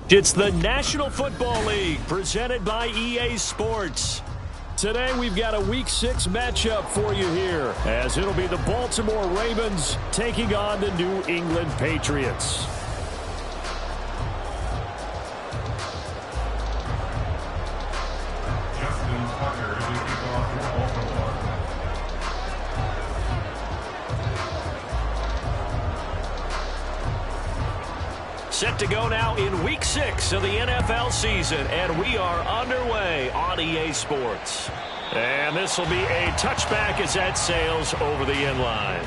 It's the National Football League presented by EA Sports. Today we've got a Week 6 matchup for you here, as it'll be the Baltimore Ravens taking on the New England Patriots. Set to go now in Week 6 of the NFL season, and we are underway on EA Sports. And this will be a touchback as that sails over the end line.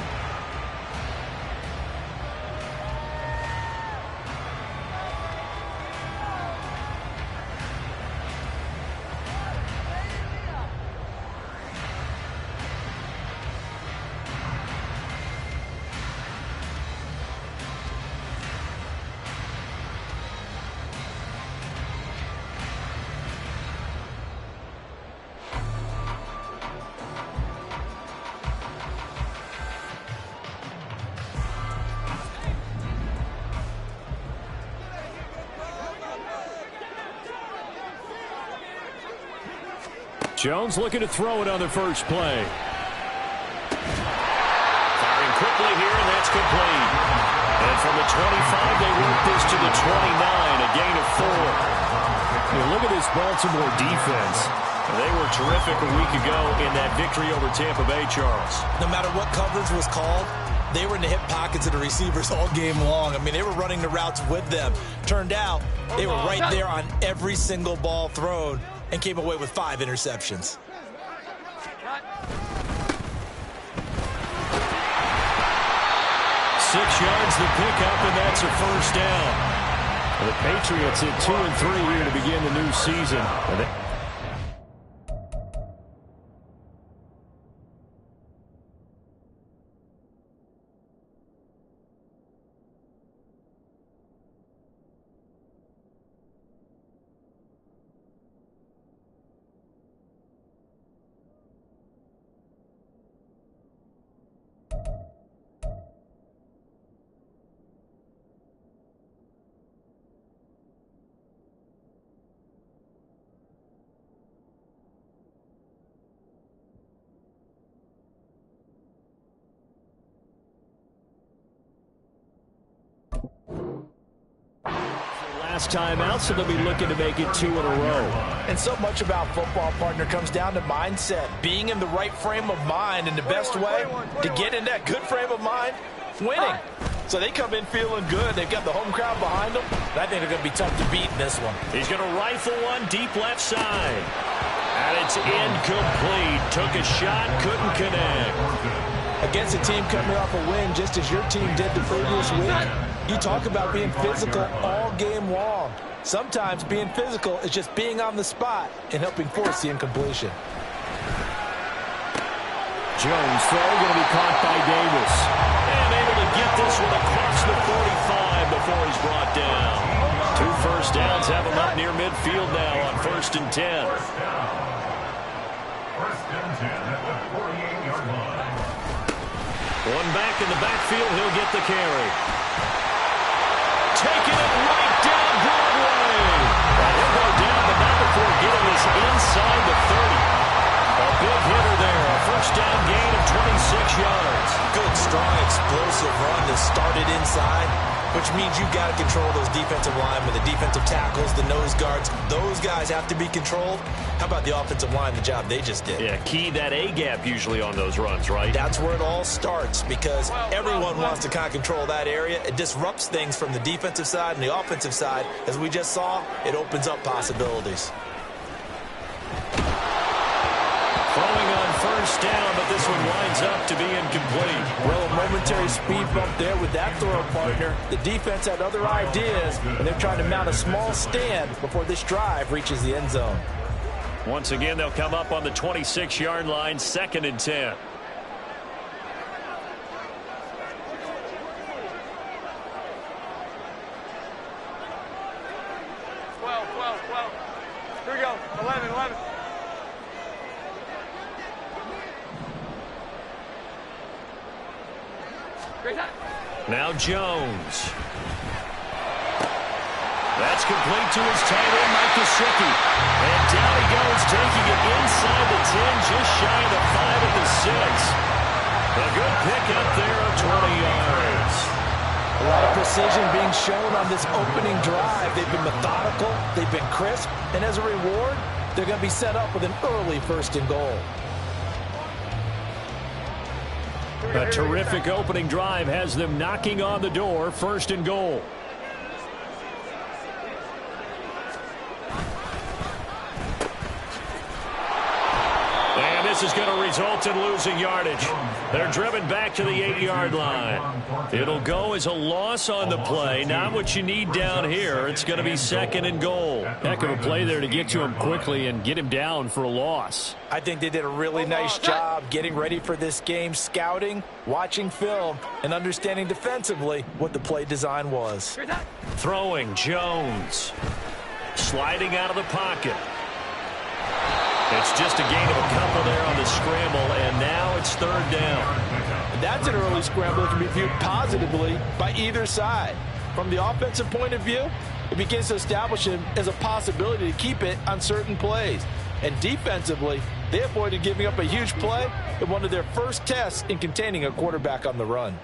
Jones looking to throw it on the first play. Firing quickly here, and that's complete. And from the 25, they work this to the 29, a gain of 4. You look at this Baltimore defense. They were terrific a week ago in that victory over Tampa Bay, Charles. No matter what coverage was called, they were in the hip pockets of the receivers all game long. I mean, they were running the routes with them. Turned out, they were right there on every single ball thrown and came away with 5 interceptions. 6 yards the pickup, and that's a first down. The Patriots at 2-3 here to begin the new season. Last time out, so they'll be looking to make it 2 in a row. And so much about football, partner, comes down to mindset. Being in the right frame of mind, and the best way to get in that good frame of mind, winning. So they come in feeling good. They've got the home crowd behind them. I think they're going to be tough to beat in this one. He's going to rifle one deep left side. And it's incomplete. Took a shot, couldn't connect. Against a team coming off a win, just as your team did the previous week, you talk about being physical all game long. Sometimes being physical is just being on the spot and helping force the incompletion. Jones throw going to be caught by Davis. And able to get this one across the 45 before he's brought down. 2 first downs have him up near midfield now on 1st and 10. One back in the backfield, he'll get the carry. Taking it right down Broadway. He'll go down, but not before getting this inside the 30. A big hitter there. A first down gain of 26 yards. Good, strong, explosive run that started inside, which means you've got to control those defensive linemen, the defensive tackles, the nose guards. Those guys have to be controlled. How about the offensive line, the job they just did? Yeah, key that A-gap usually on those runs, right? That's where it all starts, because everyone wants to kind of control that area. It disrupts things from the defensive side and the offensive side. As we just saw, it opens up possibilities. Throwing on first down, but this one winds up to be incomplete. Well, a momentary speed bump there with that throw, partner. The defense had other ideas, and they're trying to mount a small stand before this drive reaches the end zone. Once again, they'll come up on the 26-yard line, 2nd and 10. 12. Here we go. 11, 11. Great time. Now Jones. That's complete to his tight end, Mike Gesicki. And down he goes, taking it inside the 10, just shy of the 5 at the 6. A good pick up there of 20 yards. A lot of precision being shown on this opening drive. They've been methodical, they've been crisp, and as a reward, they're going to be set up with an early 1st and goal. A terrific opening drive has them knocking on the door, 1st and goal. And this is going to result in losing yardage. They're driven back to the 8-yard line. It'll go as a loss on the play. Not what you need down here. It's going to be 2nd and goal. Heck of a play there to get to him quickly and get him down for a loss. I think they did a really nice job getting ready for this game, scouting, watching film, and understanding defensively what the play design was. Throwing, Jones. Sliding out of the pocket. It's just a gain of a couple there on the scramble, and now it's 3rd down. That's an early scramble that can be viewed positively by either side. From the offensive point of view, it begins to establish him as a possibility to keep it on certain plays. And defensively, they avoided giving up a huge play in one of their first tests in containing a quarterback on the run.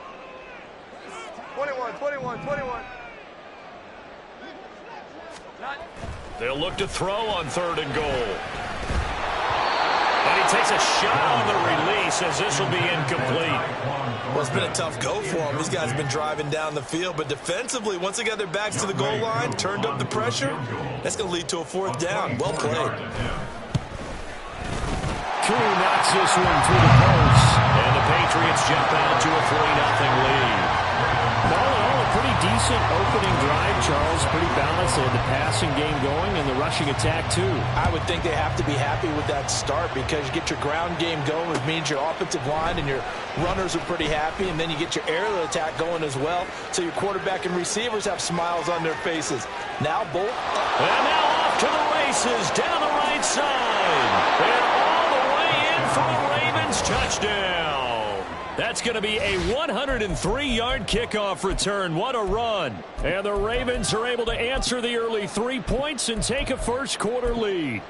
21, 21, 21. They'll look to throw on 3rd and goal. And he takes a shot on the release as this will be incomplete. Well, it's been a tough go for them. These guys have been driving down the field, but defensively, once they got their backs to the goal line, turned up the pressure, that's going to lead to a 4th down. Well played. Koo knocks this one through the post. And the Patriots jump out to a 3-0 lead. All in all, a pretty decent opening drive, Charles. Pretty balanced. They had the passing game going and the rushing attack, too. I would think they have to be happy with that start because you get your ground game going, which means your offensive line and your runners are pretty happy, and then you get your aerial attack going as well, so your quarterback and receivers have smiles on their faces. Now Bolt. And now off to the races down the right side. And all the way in for a Ravens touchdown. That's going to be a 103-yard kickoff return. What a run. And the Ravens are able to answer the early 3 points and take a 1st quarter lead.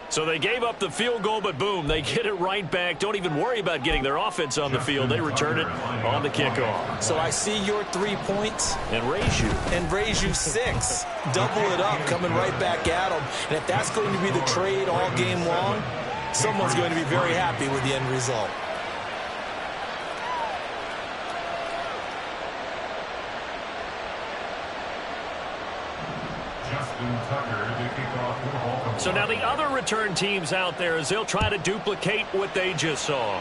So they gave up the field goal, but boom, they get it right back. Don't even worry about getting their offense on the field. They return it on the kickoff. So I see your 3 points. And raise you. And raise you 6. Double it up, coming right back at them. And if that's going to be the trade all game long, someone's going to be very happy with the end result. So now the other return teams out there as they'll try to duplicate what they just saw.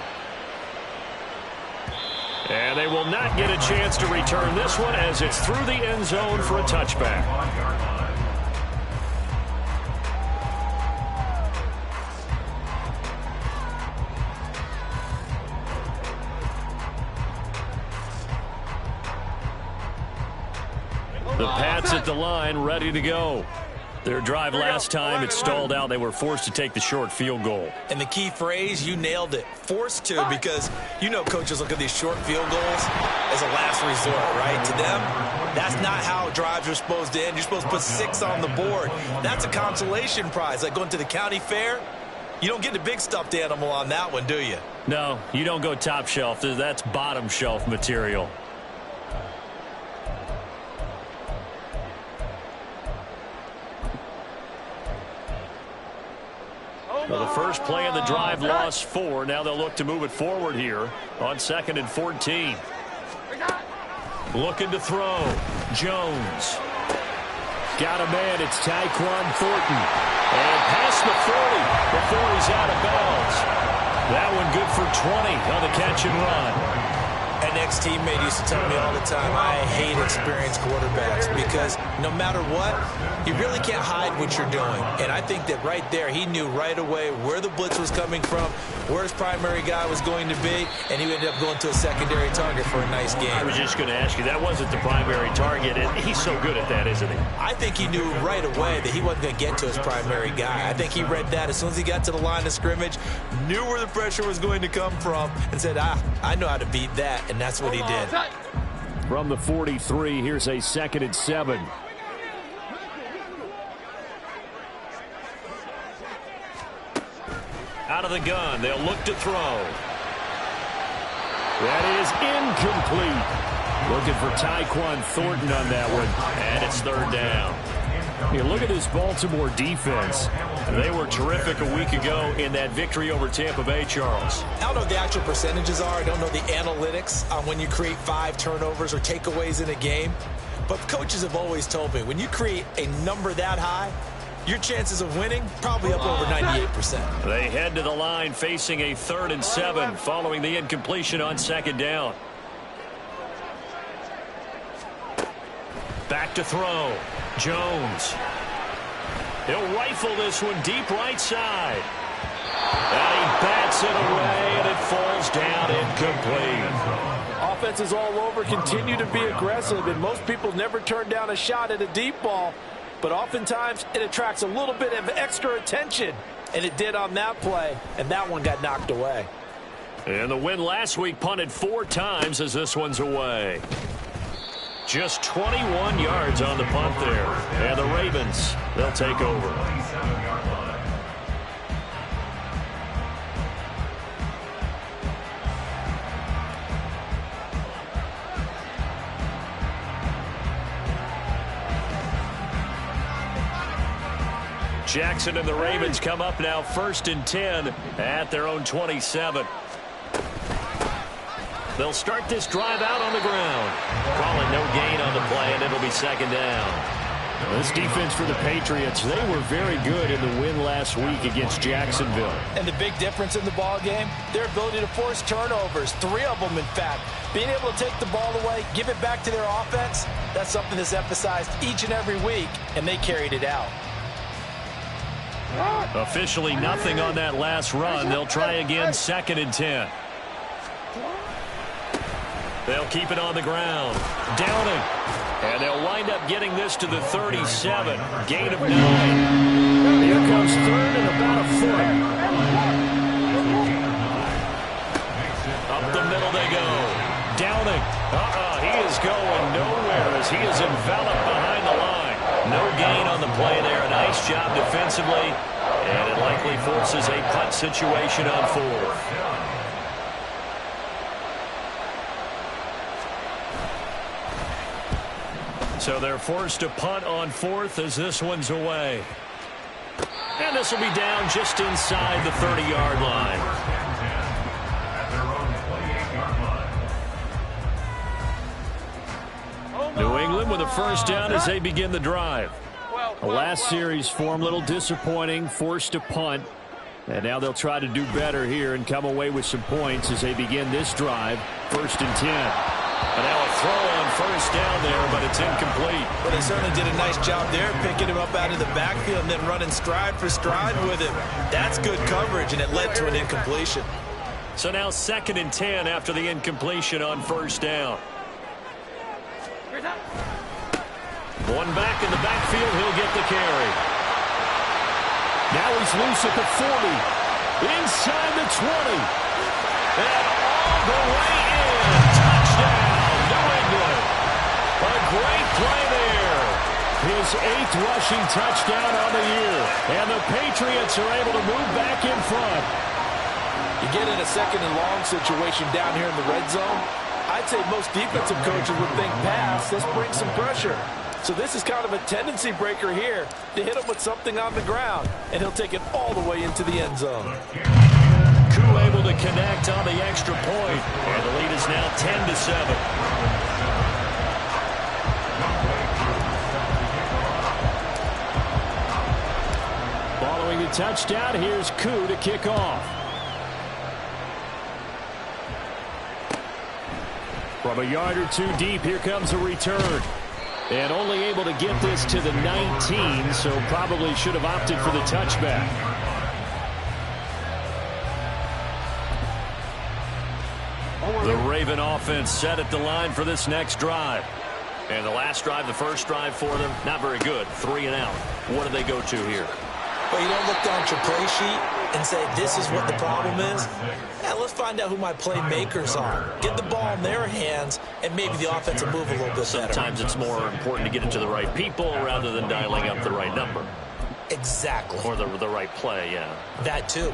And they will not get a chance to return this one as it's through the end zone for a touchback. The Pats at the line, ready to go. Their drive last time, it stalled out. They were forced to take the short field goal. And the key phrase, you nailed it. Forced to, because you know coaches look at these short field goals as a last resort, right? To them, that's not how drives are supposed to end. You're supposed to put 6 on the board. That's a consolation prize. Like going to the county fair, you don't get the big stuffed animal on that one, do you? No, you don't go top shelf. That's bottom shelf material. Well, the first play of the drive lost 4. Now they'll look to move it forward here on 2nd and 14. Looking to throw. Jones. Got a man. It's Tyquan Thornton. And past the 40 before he's out of bounds. That one good for 20 on the catch and run. And an ex-teammate used to tell me all the time, I hate experienced quarterbacks because no matter what, you really can't hide what you're doing. And I think that right there, he knew right away where the blitz was coming from, where his primary guy was going to be, and he ended up going to a secondary target for a nice game. I was just going to ask you, that wasn't the primary target, and he's so good at that, isn't he? I think he knew right away that he wasn't going to get to his primary guy. I think he read that as soon as he got to the line of scrimmage, knew where the pressure was going to come from, and said, I know how to beat that, and that's what he did. From the 43, here's a 2nd and 7. Out of the gun, they'll look to throw. That is incomplete. Looking for Tyquan Thornton on that one, and it's 3rd down. You look at this Baltimore defense. They were terrific a week ago in that victory over Tampa Bay, Charles. I don't know what the actual percentages are. I don't know the analytics on when you create 5 turnovers or takeaways in a game. But coaches have always told me, when you create a number that high, your chances of winning probably up over 98%. They head to the line facing a 3rd and 7 following the incompletion on 2nd down. Back to throw. Jones. He'll rifle this one deep right side. And he bats it away, and it falls down incomplete. Offenses all over continue to be aggressive, and most people never turn down a shot at a deep ball. But oftentimes, it attracts a little bit of extra attention. And it did on that play, and that one got knocked away. And the win last week punted 4 times as this one's away. Just 21 yards on the punt there. And the Ravens, they'll take over. Jackson and the Ravens come up now 1st and 10 at their own 27. They'll start this drive out on the ground. Calling no gain on the play, and it'll be 2nd down. This defense for the Patriots, they were very good in the win last week against Jacksonville. And the big difference in the ball game, their ability to force turnovers, 3 of them in fact. Being able to take the ball away, give it back to their offense, that's something that's emphasized each and every week, and they carried it out. Officially nothing on that last run. They'll try again 2nd and 10. They'll keep it on the ground. Downing. And they'll wind up getting this to the 37. Gain of 9. Here comes 3rd and about a foot. Up the middle they go. Downing. He is going nowhere as he is enveloped behind the line. No gain on the play there. Nice job defensively. And it likely forces a punt situation on 4th. So they're forced to punt on 4th as this one's away. And this will be down just inside the 30-yard line. New England with a 1st down as they begin the drive. The last series form, a little disappointing, forced to punt. And now they'll try to do better here and come away with some points as they begin this drive. 1st and 10. And now a throw on 1st down there, but it's incomplete. Well, they certainly did a nice job there, picking him up out of the backfield and then running stride for stride with him. That's good coverage, and it led to an incompletion. So now 2nd and 10 after the incompletion on 1st down. One back in the backfield, he'll get the carry. Now he's loose at the 40. Inside the 20. And all the way in. Touchdown, New England. A great play there. His 8th rushing touchdown on the year. And the Patriots are able to move back in front. You get in a 2nd and long situation down here in the red zone. I'd say most defensive coaches would think pass. Let's bring some pressure. So this is kind of a tendency breaker here to hit him with something on the ground. And he'll take it all the way into the end zone. Koo able to connect on the extra point. And the lead is now 10-7. Following the touchdown, here's Koo to kick off. From a yard or two deep, here comes a return. And only able to get this to the 19, so probably should have opted for the touchback. The Raven offense set at the line for this next drive. And the last drive, the first drive for them, not very good. 3 and out. What do they go to here? Well, you don't look down at your play sheet and say, this is what the problem is. Yeah, let's find out who my playmakers are. Get the ball in their hands, and maybe the offense will move a little bit better. Sometimes it's more important to get it to the right people rather than dialing up the right number. Exactly. Or the right play, yeah. That too.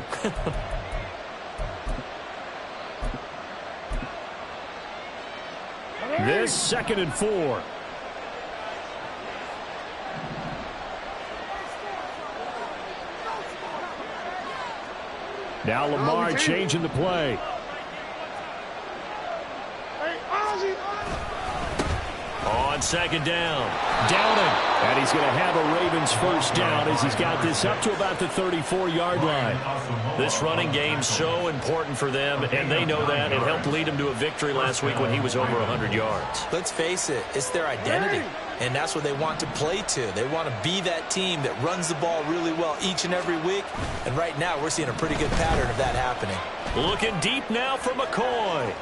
This 2nd and 4. Now Lamar changing the play. On 2nd down. Downing. And he's going to have a Ravens first down as he's got this up to about the 34-yard line. This running game's so important for them, and they know that. It helped lead them to a victory last week when he was over 100 yards. Let's face it, it's their identity, and that's what they want to play to. They want to be that team that runs the ball really well each and every week, and right now we're seeing a pretty good pattern of that happening. Looking deep now for McCoy.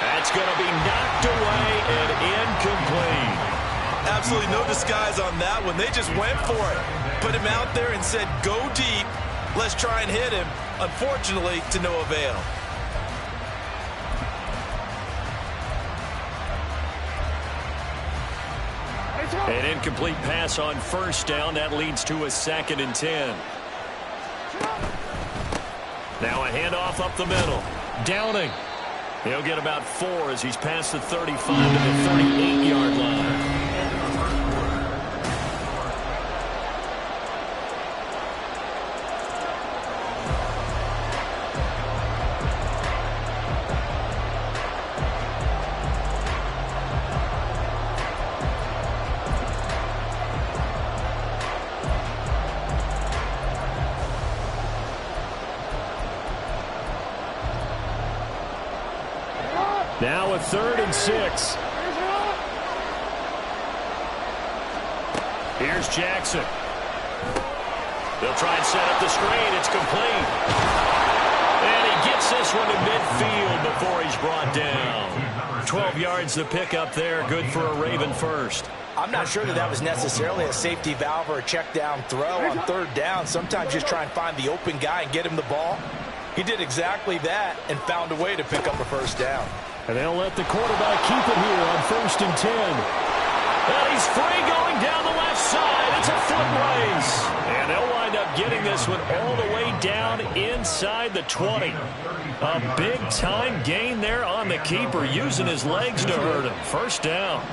That's going to be knocked away and incomplete. Absolutely no disguise on that one. They just went for it. Put him out there and said, go deep. Let's try and hit him. Unfortunately, to no avail. An incomplete pass on first down. That leads to a 2nd and 10. Now a handoff up the middle. Downing. He'll get about 4 as he's past the 35 to the 38-yard line. Now a 3rd and 6. Here's Jackson. They'll try and set up the screen. It's complete. And he gets this one to midfield before he's brought down. 12 yards to pick up there. Good for a Raven first. I'm not sure that was necessarily a safety valve or a check down throw on 3rd down. Sometimes just try and find the open guy and get him the ball. He did exactly that and found a way to pick up a first down. And they'll let the quarterback keep it here on 1st and 10. And he's free going down the left side. It's a foot race. And they'll wind up getting this one all the way down inside the 20. A big-time gain there on the keeper, using his legs to hurt him. First down.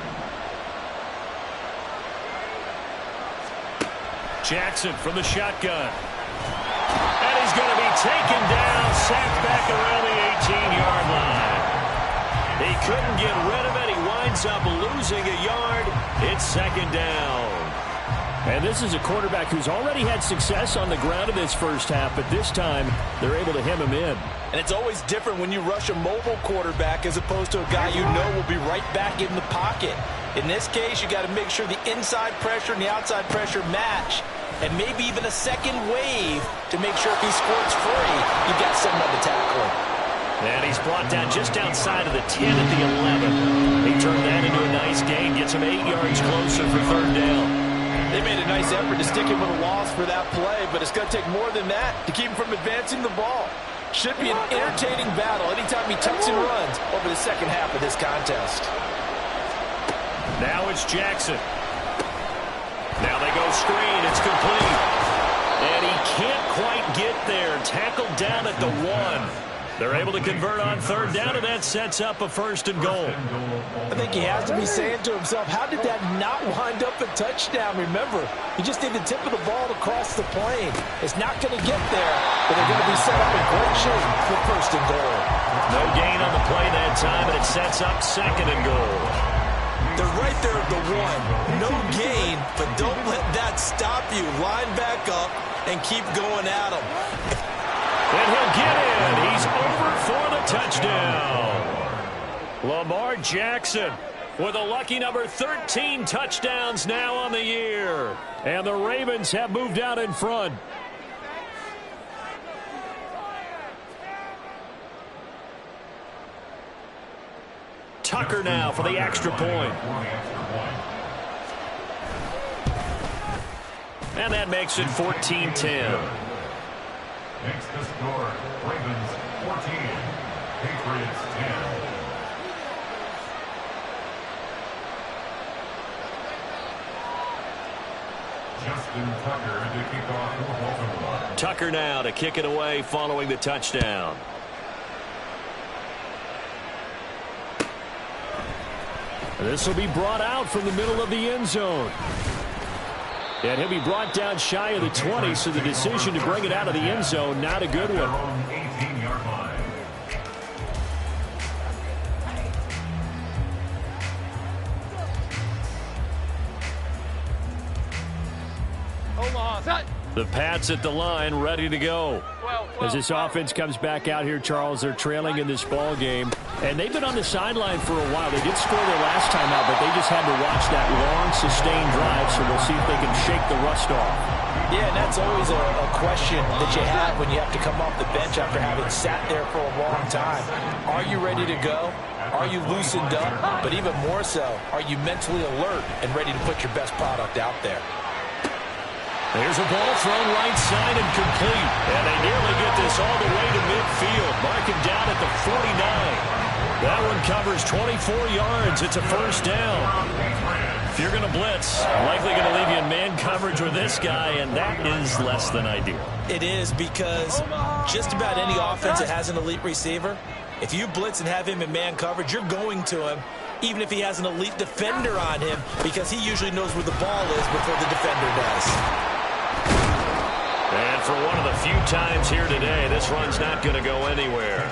Jackson from the shotgun. And he's going to be taken down, sacked back around the 18-yard line. He couldn't get rid of it. He winds up losing a yard. It's 2nd down. And this is a quarterback who's already had success on the ground in this first half, but this time they're able to hem him in. And it's always different when you rush a mobile quarterback as opposed to a guy you know will be right back in the pocket. In this case, you got to make sure the inside pressure and the outside pressure match, and maybe even a second wave to make sure if he squirts free, you've got someone to tackle him. And he's brought down just outside of the 10 at the 11. He turned that into a nice gain, gets him 8 yards closer for 3rd down. They made a nice effort to stick him with a loss for that play, but it's going to take more than that to keep him from advancing the ball. Should be an entertaining battle anytime he tucks and runs over the second half of this contest. Now it's Jackson. Now they go screen. It's complete. And he can't quite get there. Tackled down at the 1. They're able to convert on 3rd down, and that sets up a 1st and goal. I think he has to be saying to himself, how did that not wind up a touchdown? Remember, he just need the tip of the ball to cross the plane. It's not going to get there, but they're going to be set up in great shape for 1st and goal. No gain on the play that time, and it sets up 2nd and goal. They're right there at the 1. No gain, but don't let that stop you. Line back up and keep going at him. And he'll get in. He's over for the touchdown. Lamar Jackson with a lucky number 13 touchdowns now on the year. And the Ravens have moved out in front. Tucker now for the extra point. And that makes it 14-10. Makes the score Ravens 14, Patriots 10. Justin Tucker to kick off for Baltimore. Tucker now to kick it away following the touchdown. This will be brought out from the middle of the end zone. And he'll be brought down shy of the 20, so the decision to bring it out of the end zone, not a good one. 18-yard line. The Pats at the line, ready to go. As this offense comes back out here, Charles, they're trailing in this ball game. And they've been on the sideline for a while. They did score their last time out, but they just had to watch that long, sustained drive, so we'll see if they can shake the rust off. Yeah, and that's always a question that you have when you have to come off the bench after having sat there for a long time. Are you ready to go? Are you loosened up? But even more so, are you mentally alert and ready to put your best product out there? There's a ball thrown right side and complete. And they nearly get this all the way to midfield. Mark him down at the 49. That one covers 24 yards. It's a first down. If you're going to blitz, likely going to leave you in man coverage with this guy, and that is less than ideal. It is, because just about any offense that has an elite receiver, if you blitz and have him in man coverage, you're going to him, even if he has an elite defender on him, because he usually knows where the ball is before the defender does. And for one of the few times here today, this run's not going to go anywhere.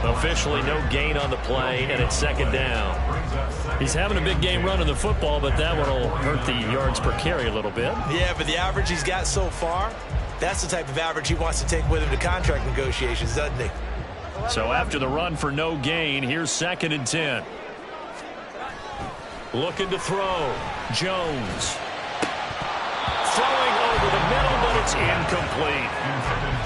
Officially no gain on the play, and it's second down. He's having a big game running the football, but that one will hurt the yards per carry a little bit. Yeah, but the average he's got so far, that's the type of average he wants to take with him to contract negotiations, doesn't he? So after the run for no gain, here's second and 10. Looking to throw. Jones. Throwing over the middle, but it's incomplete.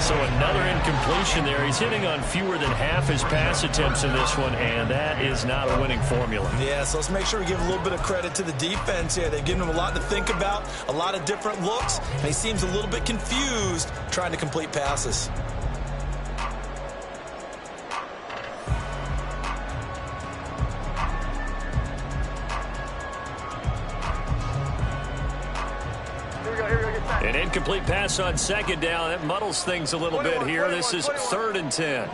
So another incompletion there. He's hitting on fewer than half his pass attempts in this one, and that is not a winning formula. Yeah, so let's make sure we give a little bit of credit to the defense here. They've given him a lot to think about, a lot of different looks, and he seems a little bit confused trying to complete passes. An incomplete pass on second down. That muddles things a little bit here. This is third and 10.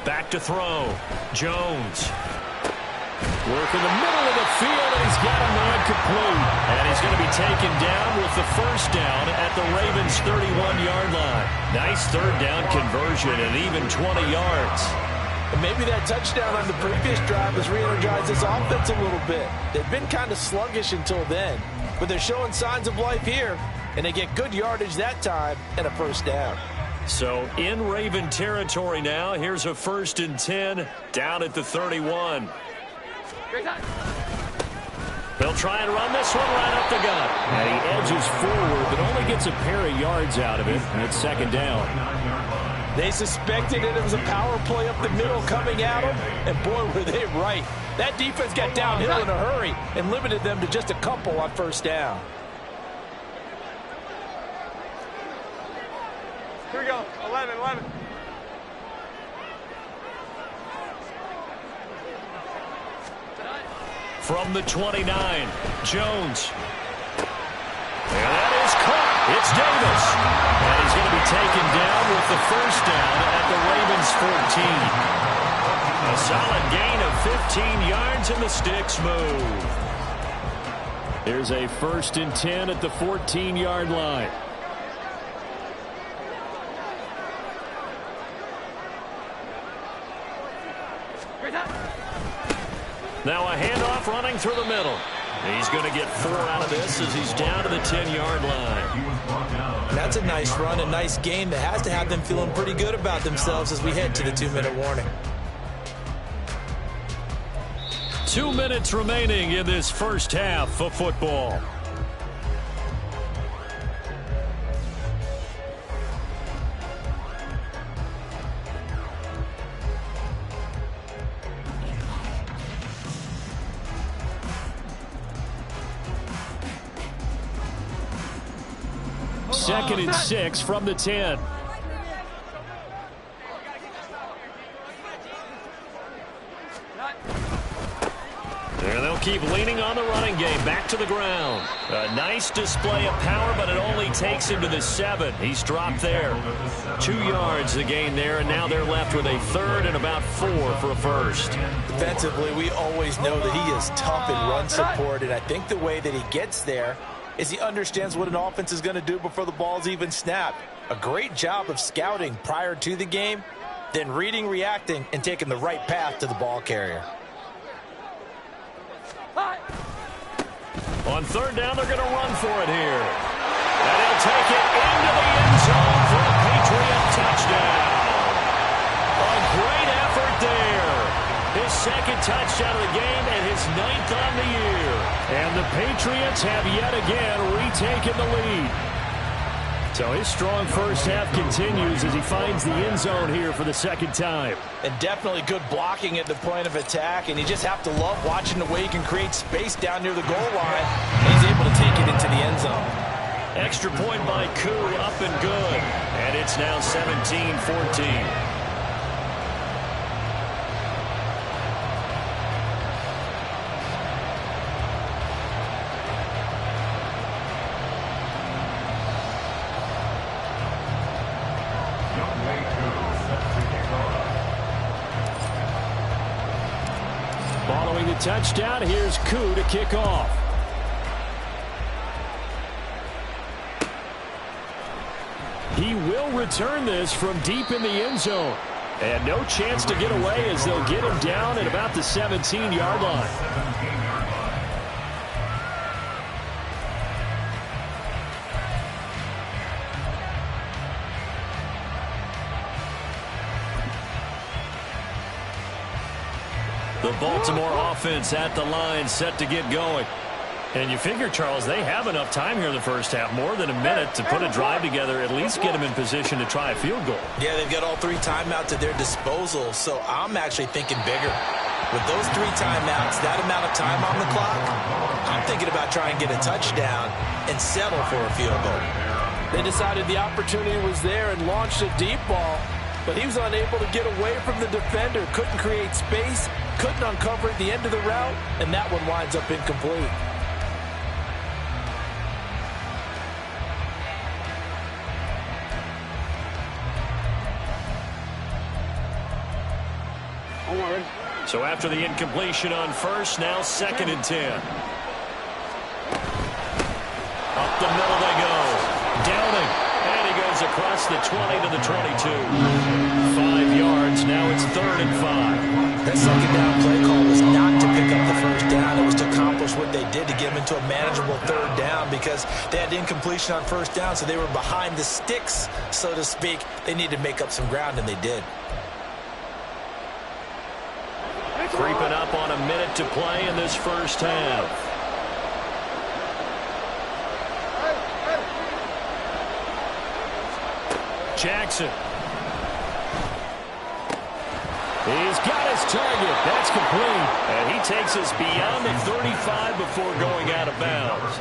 Back to throw. Jones. Work in the middle of the field, and he's got a man complete. And he's going to be taken down with the first down at the Ravens' 31-yard line. Nice third down conversion and even 20 yards. And maybe that touchdown on the previous drive has re-energized this offense a little bit. They've been kind of sluggish until then, but they're showing signs of life here, and they get good yardage that time and a first down. So in Raven territory now, here's a first and 10 down at the 31. They'll try and run this one right up the gut. And he edges forward, but only gets a pair of yards out of it, and it's second down. They suspected it was a power play up the middle coming at them, and boy, were they right. That defense got downhill in a hurry and limited them to just a couple on first down. Here we go. 11. From the 29, Jones. And that is caught. It's Davis. And he's going to be taken down with the first down at the Ravens' 14. A solid gain of 15 yards, and the sticks move. Here's a first and 10 at the 14-yard line. Now a handoff running through the middle. He's going to get 4 out of this as he's down to the 10-yard line. That's a nice run, a nice game that has to have them feeling pretty good about themselves as we head to the 2-minute warning. 2 minutes remaining in this first half of football. Second and 6 from the 10. And they'll keep leaning on the running game. Back to the ground. A nice display of power, but it only takes him to the 7. He's dropped there. 2 yards the gain there, and now they're left with a 3rd and about 4 for a first. Defensively, we always know that he is tough in run support, and I think the way that he gets there is he understands what an offense is going to do before the ball's even snapped. A great job of scouting prior to the game, then reading, reacting, and taking the right path to the ball carrier. On 3rd down, they're going to run for it here. And he'll take it into the end zone for a Patriot touchdown. A great effort there. His 2nd touchdown of the game and his 9th on the year. And the Patriots have yet again retaken the lead. So his strong first half continues as he finds the end zone here for the 2nd time. And definitely good blocking at the point of attack, and you just have to love watching the way he can create space down near the goal line, and he's able to take it into the end zone. Extra point by Koo, up and good. And it's now 17-14. Following the touchdown, here's Koo to kick off. He will return this from deep in the end zone. And no chance to get away as they'll get him down at about the 17-yard line. The Baltimore offense at the line, set to get going. And you figure, Charles, they have enough time here in the first half, more than a minute, to put a drive together, at least get them in position to try a field goal. Yeah, they've got all 3 timeouts at their disposal, so I'm actually thinking bigger. With those 3 timeouts, that amount of time on the clock, I'm thinking about trying to get a touchdown and settle for a field goal. They decided the opportunity was there and launched a deep ball, but he was unable to get away from the defender, couldn't create space, couldn't uncover at the end of the route, and that one winds up incomplete. So after the incompletion on first, now 2nd and 10. Up the middle they go. Downing. And he goes across the 20 to the 22. 5 yards. Now it's 3rd and 5. That 2nd down play call was not to pick up the first down. It was to accomplish what they did to get them into a manageable 3rd down because they had incompletion on first down, so they were behind the sticks, so to speak. They needed to make up some ground, and they did. Creeping up on a minute to play in this first half. Jackson. He's got his target. That's complete. And he takes us beyond the 35 before going out of bounds.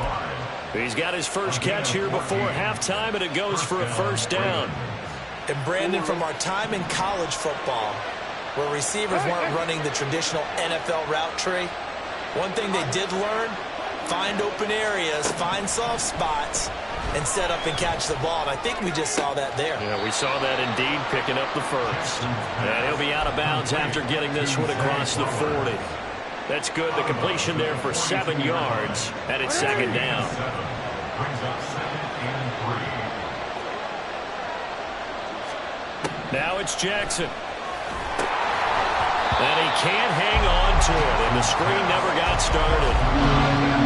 He's got his first catch here before halftime, and it goes for a first down. And Brandon, from our time in college football, where receivers weren't running the traditional NFL route tree, one thing they did learn, find open areas, find soft spots, and set up and catch the ball. And I think we just saw that there. Yeah, we saw that indeed, picking up the first. And he'll be out of bounds after getting this one across the 40. That's good. The completion there for 7 yards, and it's 2nd down. Now it's Jackson. And he can't hang on to it, and the screen never got started.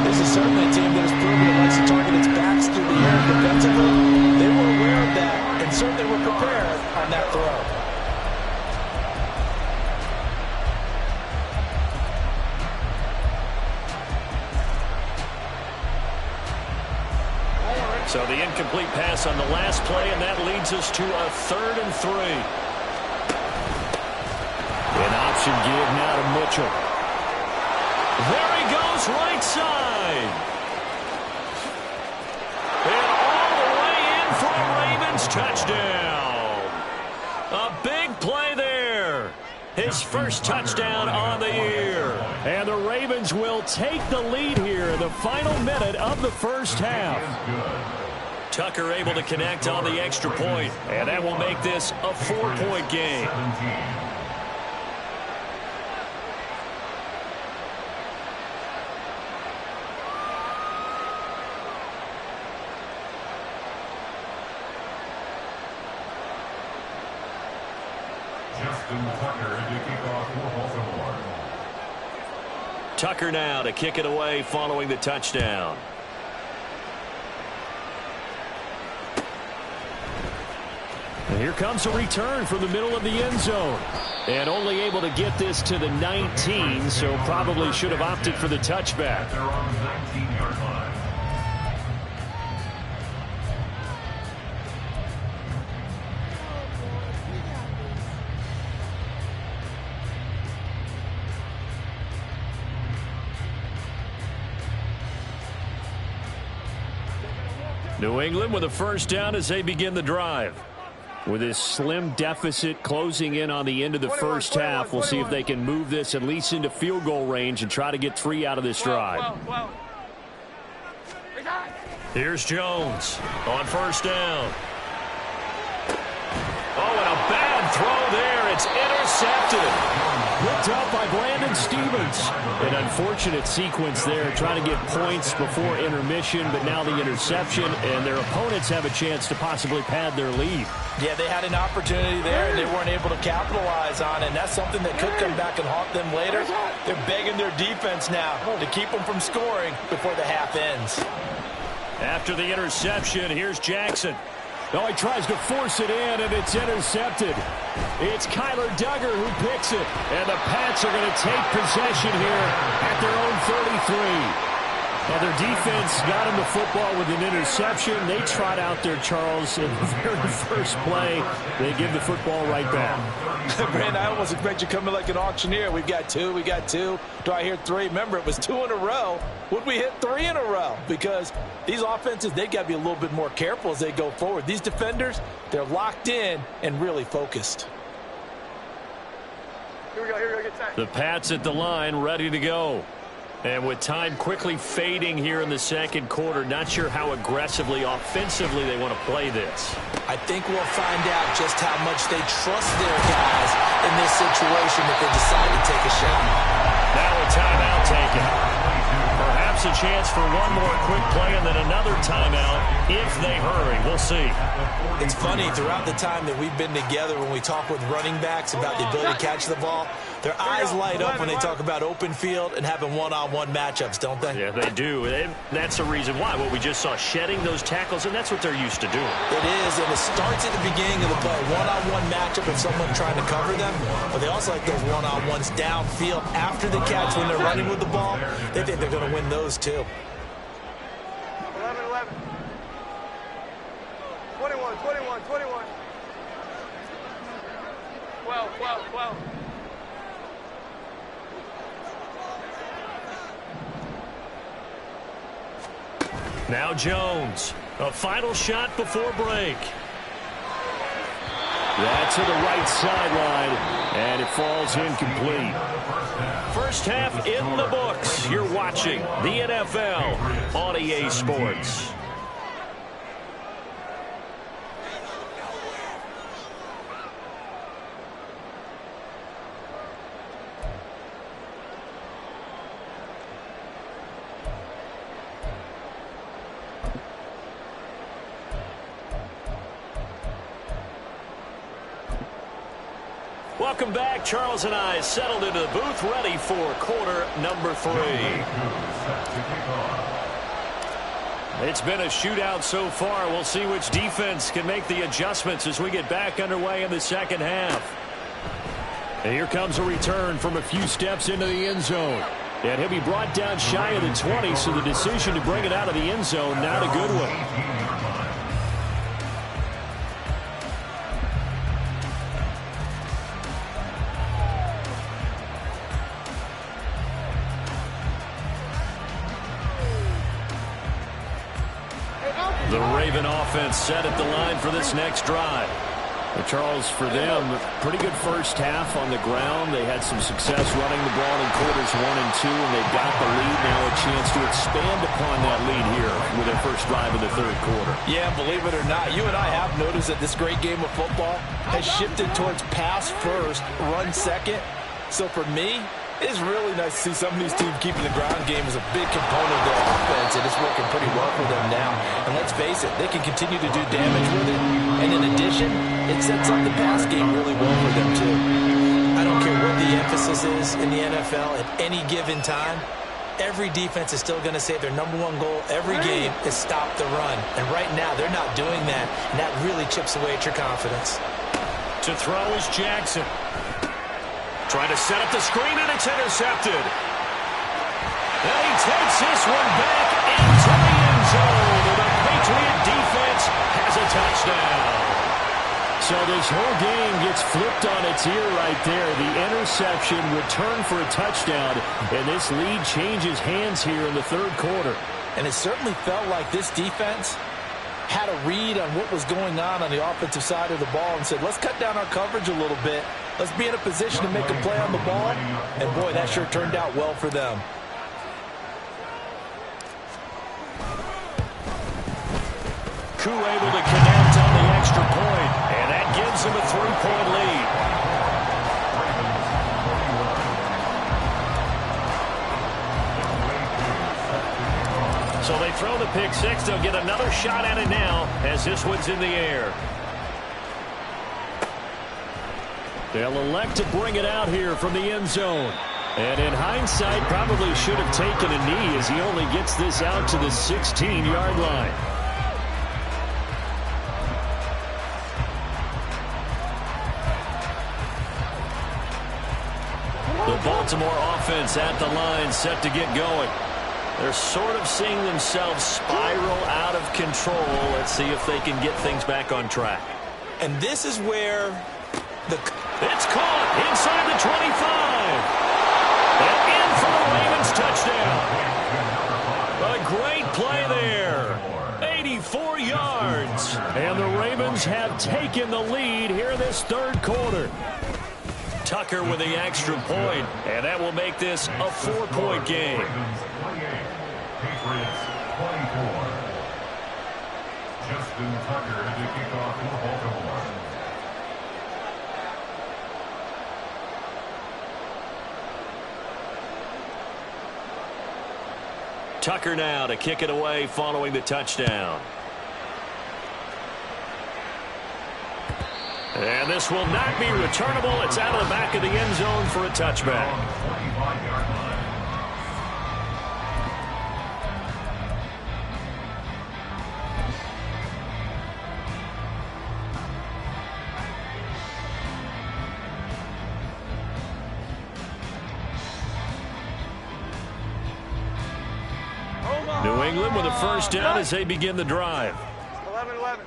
This is certainly a team that has proven it likes to target its backs through the air defensively. They were aware of that and certainly were prepared on that throw. So the incomplete pass on the last play, and that leads us to a 3rd and 3. An option give now to Mitchell. There he goes, right side. And all the way in for a Ravens touchdown. A big play there. His first touchdown on the year. And the Ravens will take the lead here in the final minute of the first half. Tucker able to connect on the extra point, and that will make this a 4-point game. Justin Tucker to kick off for Baltimore. Tucker now to kick it away following the touchdown. And here comes a return from the middle of the end zone. And only able to get this to the 19, so probably should have opted for the touchback. They're on the 19-yard line. New England with a first down as they begin the drive. With this slim deficit closing in on the end of the first half, we'll see if they can move this at least into field goal range and try to get 3 out of this drive. Here's Jones on first down. Oh, and a bad throw there. It's intercepted. Ripped up by Brandon Stevens. An unfortunate sequence there, trying to get points before intermission, but now the interception, and their opponents have a chance to possibly pad their lead. Yeah, they had an opportunity there, and they weren't able to capitalize on it, and that's something that could come back and haunt them later. They're begging their defense now to keep them from scoring before the half ends. After the interception, here's Jackson. Oh, he tries to force it in, and it's intercepted. It's Kyler Duggar who picks it, and the Pats are going to take possession here at their own 33. And their defense got him the football with an interception. They trot out there, Charles, in the very first play. They give the football right back. Brandon, I almost expect you to come in like an auctioneer. We've got 2, we got 2. Do I hear 3? Remember, it was 2 in a row. Would we hit 3 in a row? Because these offenses, they've got to be a little bit more careful as they go forward. These defenders, they're locked in and really focused. Here we go, get set. The Pats at the line, ready to go. And with time quickly fading here in the second quarter, not sure how aggressively, offensively they want to play this. I think we'll find out just how much they trust their guys in this situation if they decide to take a shot. Now a timeout taken. Perhaps a chance for one more quick play and then another timeout if they hurry. We'll see. It's funny, throughout the time that we've been together, when we talk with running backs about the ability to catch the ball, their eyes light up when they talk about open field and having one-on-one matchups, don't they? Yeah, they do. And that's the reason why. What we just saw, shedding those tackles, and that's what they're used to doing. It is, and it starts at the beginning of the play. One-on-one matchup if someone's trying to cover them, but they also like those one-on-ones downfield after the catch when they're running with the ball. They think they're going to win those too. 11. 21. 12. Now Jones, a final shot before break. That's to the right sideline, and it falls incomplete. First half in the books. You're watching the NFL on EA Sports. Welcome back. Charles and I settled into the booth, ready for quarter number 3. It's been a shootout so far. We'll see which defense can make the adjustments as we get back underway in the second half. And here comes a return from a few steps into the end zone. And he'll be brought down shy of the 20, so the decision to bring it out of the end zone, not a good one. The Raven offense set at the line for this next drive. Well, Charles, for them, pretty good first half on the ground. They had some success running the ball in quarters 1 and 2, and they've got the lead now, a chance to expand upon that lead here with their first drive of the third quarter. Yeah, believe it or not, you and I have noticed that this great game of football has shifted towards pass first, run second. So for me, it's really nice to see some of these teams keeping the ground game as a big component of their offense, and it's working pretty well for them now. And let's face it, they can continue to do damage with it. And in addition, it sets up the pass game really well for them, too. I don't care what the emphasis is in the NFL at any given time. Every defense is still going to say their #1 goal every game is stop the run. And right now, they're not doing that, and that really chips away at your confidence. To throw is Jackson. Trying to set up the screen, and it's intercepted. And he takes this one back into the end zone. And the Patriot defense has a touchdown. So this whole game gets flipped on its ear right there. The interception, return for a touchdown, and this lead changes hands here in the third quarter. And it certainly felt like this defense had a read on what was going on the offensive side of the ball and said, let's cut down our coverage a little bit. Let's be in a position to make a play on the ball. And, boy, that sure turned out well for them. Koo able to connect on the extra point, and that gives him a 3-point lead. So they throw the pick six. They'll get another shot at it now as this one's in the air. They'll elect to bring it out here from the end zone. And in hindsight, probably should have taken a knee as he only gets this out to the 16-yard line. The Baltimore offense at the line, set to get going. They're sort of seeing themselves spiral out of control. Let's see if they can get things back on track. And this is where it's caught inside the 25. And in for the Ravens touchdown. A great play there. 84 yards. And the Ravens have taken the lead here in this third quarter. Tucker with the extra point, and that will make this a 4-point game. Patriots 24. Justin Tucker to kick off for Baltimore. Tucker now to kick it away following the touchdown. And this will not be returnable. It's out of the back of the end zone for a touchback. New England with a first down as they begin the drive. 11-11.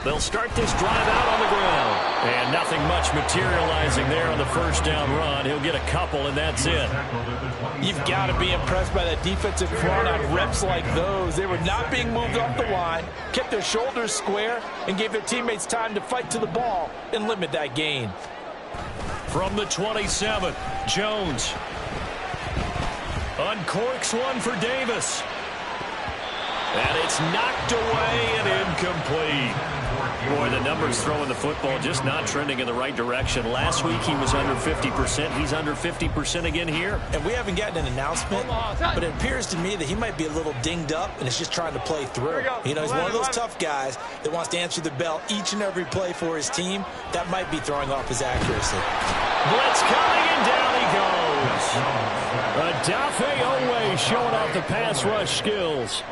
They'll start this drive out on the ground. And nothing much materializing there on the first down run. He'll get a couple, and that's it. You've got to be impressed by that defensive front on reps like those. They were not being moved off the line, kept their shoulders square, and gave their teammates time to fight to the ball and limit that gain. From the 27, Jones uncorks one for Davis. And it's knocked away and incomplete. Boy, the numbers throwing the football just not trending in the right direction. Last week he was under 50%. He's under 50% again here. And we haven't gotten an announcement, but it appears to me that he might be a little dinged up and is just trying to play through. You know, he's one of those tough guys that wants to answer the bell each and every play for his team. That might be throwing off his accuracy. Blitz coming, and down he goes. Odafe Oweh showing off the pass rush skills.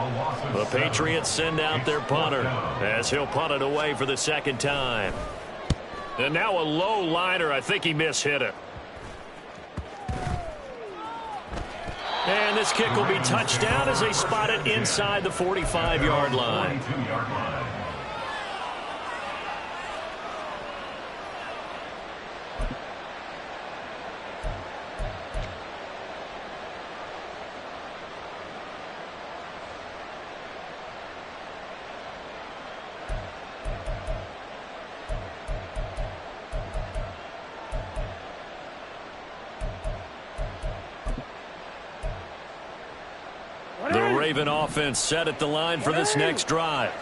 The Patriots send out their punter as he'll punt it away for the second time. And now a low liner. I think he mishit it. And this kick will be touchdown as they spot it inside the 45-yard line. Raven offense set at the line for this next drive.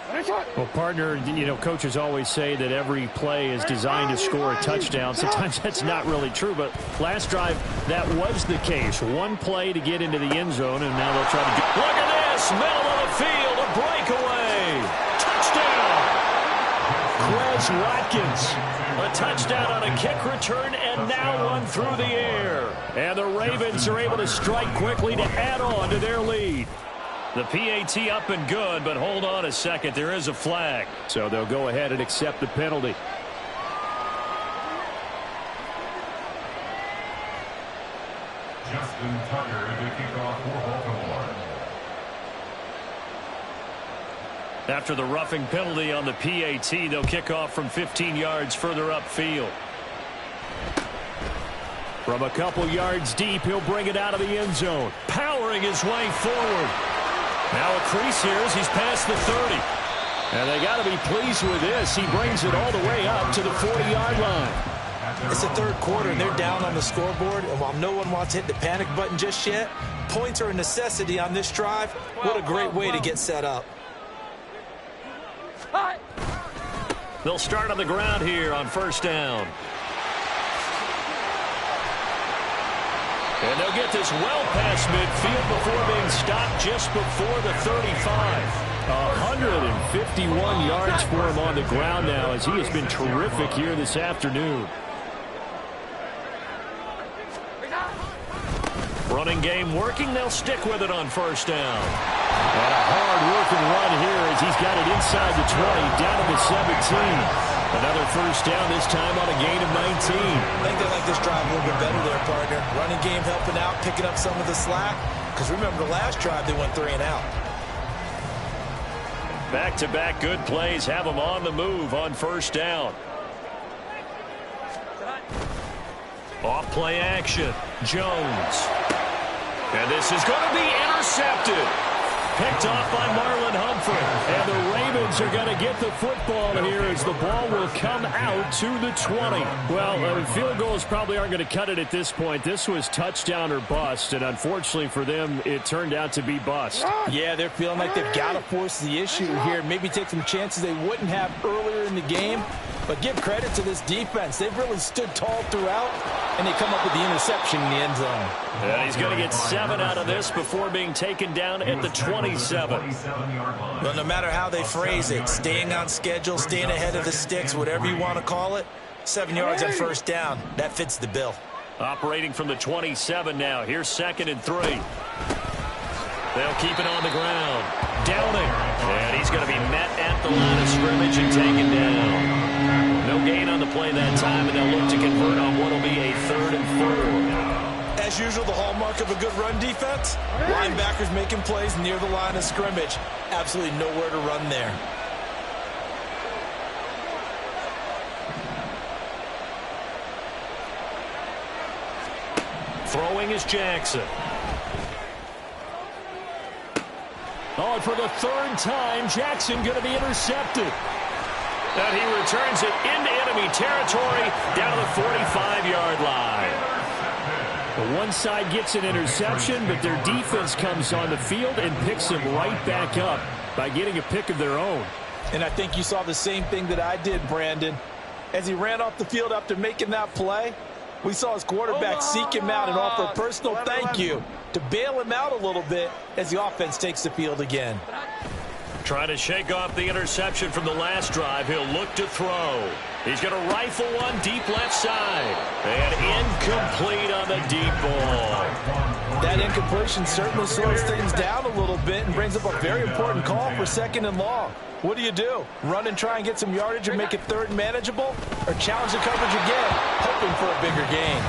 Well, partner, you know, coaches always say that every play is designed to score a touchdown. Sometimes that's not really true, but last drive, that was the case. One play to get into the end zone, and now they'll try to do. Look at this, middle of the field, a breakaway. Touchdown. Quez Watkins. A touchdown on a kick return, and now one through the air. And the Ravens are able to strike quickly to add on to their lead. The PAT up and good, but hold on a second. There is a flag. So they'll go ahead and accept the penalty. Justin Tucker to kick off for Baltimore. After the roughing penalty on the PAT, they'll kick off from 15 yards further upfield. From a couple yards deep, he'll bring it out of the end zone. Powering his way forward. Now a crease here as he's past the 30. And they got to be pleased with this. He brings it all the way up to the 40-yard line. It's the third quarter, and they're down on the scoreboard. And while no one wants to hit the panic button just yet, points are a necessity on this drive. What a great way to get set up. They'll start on the ground here on first down. And they'll get this well past midfield before being stopped just before the 35. 151 yards for him on the ground now as he has been terrific here this afternoon. Running game working. They'll stick with it on first down. And a hard-working run here as he's got it inside the 20, down to the 17. Another first down, this time on a gain of 19. I think they like this drive a little bit better there, partner. Running game helping out, picking up some of the slack. Because remember, the last drive, they went 3 and out. Back-to-back good plays have them on the move on first down. Off play action. Jones. And this is going to be intercepted. Picked off by Marlon Humphrey. And the Ravens are going to get the football here as the ball will come out to the 20. Well, field goals probably aren't going to cut it at this point. This was touchdown or bust, and unfortunately for them, it turned out to be bust. Yeah, they're feeling like they've got to force the issue here. Maybe take some chances they wouldn't have earlier in the game. But give credit to this defense. They've really stood tall throughout, and they come up with the interception in the end zone. And he's going to get 7 out of this before being taken down at the 27. Well, no matter how they phrase it, staying on schedule, staying ahead of the sticks, whatever you want to call it, 7 yards on first down, that fits the bill. Operating from the 27 now. Here's 2nd and 3. They'll keep it on the ground. Downing. And he's going to be met at the line of scrimmage and taken down. No gain on the play that time, and they'll look to convert on what will be a 3rd and 4. As usual, the hallmark of a good run defense, linebackers making plays near the line of scrimmage. Absolutely nowhere to run there. Throwing is Jackson. Oh, and for the 3rd time, Jackson going to be intercepted. And he returns it into enemy territory down to the 45-yard line. Well, one side gets an interception, but their defense comes on the field and picks him right back up by getting a pick of their own. And I think you saw the same thing that I did, Brandon. As he ran off the field after making that play, we saw his quarterback seek him out and offer a personal thank you to bail him out a little bit as the offense takes the field again. Trying to shake off the interception from the last drive. He'll look to throw. He's going to rifle one deep left side. And incomplete on the deep ball. That incompletion certainly slows things down a little bit and brings up a very important call for 2nd and long. What do? Run and try and get some yardage and make it 3rd and manageable? Or challenge the coverage again, hoping for a bigger gain?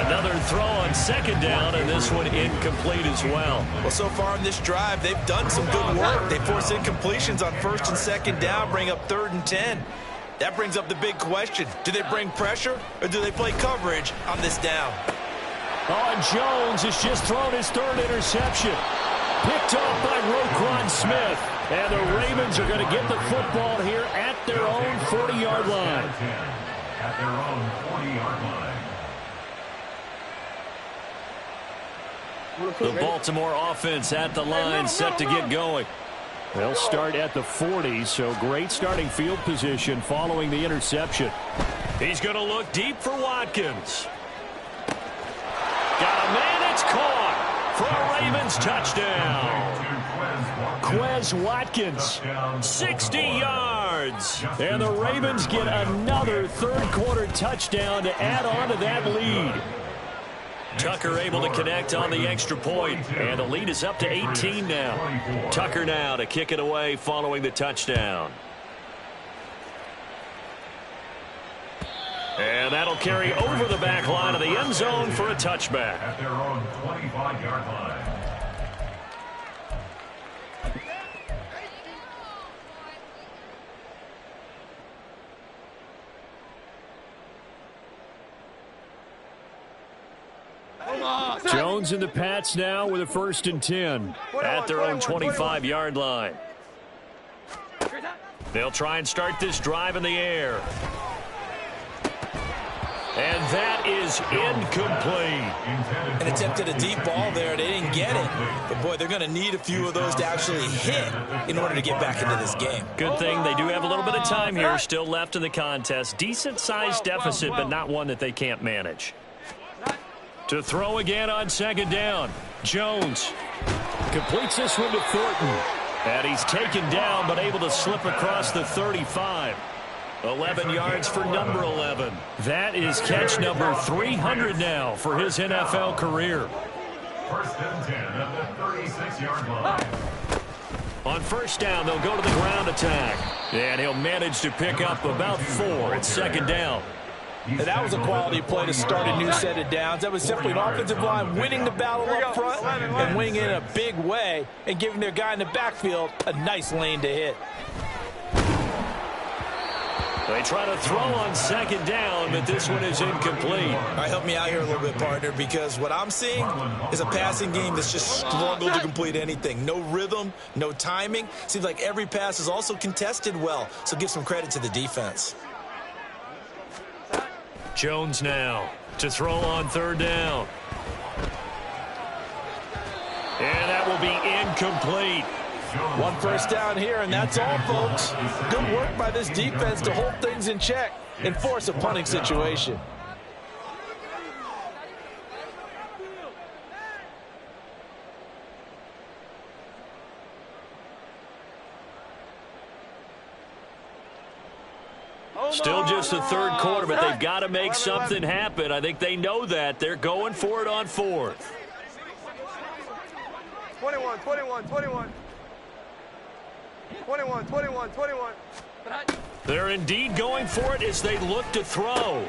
Another throw on 2nd down, and this one incomplete as well. Well, so far in this drive, they've done some good work. They force incompletions on 1st and 2nd down, bring up 3rd and 10. That brings up the big question. Do they bring pressure, or do they play coverage on this down? Oh, and Jones has just thrown his 3rd interception. Picked off by Roquan Smith. And the Ravens are going to get the football here at their own 40-yard line. At their own 40-yard line. The Baltimore offense at the line, set to get going. They'll start at the 40, so great starting field position following the interception. He's going to look deep for Watkins. Got a man, it's caught for a Ravens touchdown. Quez Watkins, 60 yards. And the Ravens get another 3rd quarter touchdown to add on to that lead. Tucker able to connect on the extra point, and the lead is up to 18 now. Tucker now to kick it away following the touchdown. And that'll carry over the back line of the end zone for a touchback. At their own 25-yard line. Jones and the Pats now with a 1st and 10 at their own 25-yard line. They'll try and start this drive in the air. And that is incomplete. An attempt at a deep ball there. They didn't get it. But, boy, they're going to need a few of those to actually hit in order to get back into this game. Good thing they do have a little bit of time here still left in the contest. Decent-sized deficit, but not one that they can't manage. To throw again on 2nd down. Jones completes this one to Thornton. And he's taken down, but able to slip across the 35. 11 yards for number 11. That is catch number 300 now for his NFL career. 1st and 10 at the 36-yard line. On 1st down, they'll go to the ground attack. And he'll manage to pick up about 4 at 2nd down. And that was a quality play to start a new set of downs. That was simply an offensive line winning the battle up front and winning it in a big way and giving their guy in the backfield a nice lane to hit. They try to throw on 2nd down, but this one is incomplete. All right, help me out here a little bit, partner, because what I'm seeing is a passing game that's just struggled to complete anything. No rhythm, no timing. Seems like every pass is also contested well, so give some credit to the defense. Jones now to throw on 3rd down. And that will be incomplete. 1 first down here, and that's all, folks. Good work by this defense to hold things in check and force a punting situation. Still just the 3rd quarter, but they've got to make something happen. I think they know that. They're going for it on 4th. 21, 21, 21. 21, 21, 21. They're indeed going for it as they look to throw.